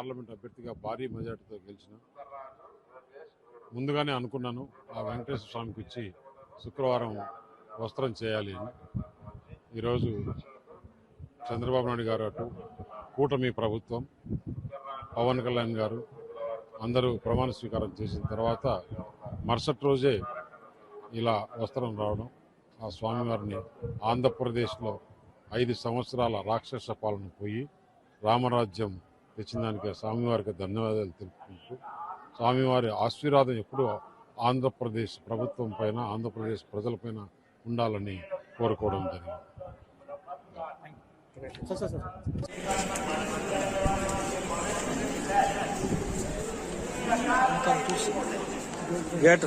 Parliament అభ్యర్థిగా భారీ మెజార్టీతో గెలిచిన. ముందుగానే అనుకున్నాను ఆ వెంకటేశ్వర స్వామికి ఇచ్చి శుక్రవారం వస్త్రం చేయాలి అని. ఈరోజు చంద్రబాబు నాయుడు గారు అటు కూటమి ప్రభుత్వం, పవన్ కళ్యాణ్ గారు అందరూ ప్రమాణ స్వీకారం చేసిన తర్వాత మరుసటి రోజే ఇలా వస్త్రం రావడం, ఆ స్వామివారిని ఆంధ్రప్రదేశ్లో 5 సంవత్సరాల రాక్షస పాలన పోయి రామరాజ్యం తెచ్చిన దానికి స్వామివారికి ధన్యవాదాలు తెలుపుకుంటూ, స్వామివారి ఆశీర్వాదం ఎప్పుడూ ఆంధ్రప్రదేశ్ ప్రభుత్వం పైన, ఆంధ్రప్రదేశ్ ప్రజలపైన ఉండాలని కోరుకోవడం జరిగింది. గేట్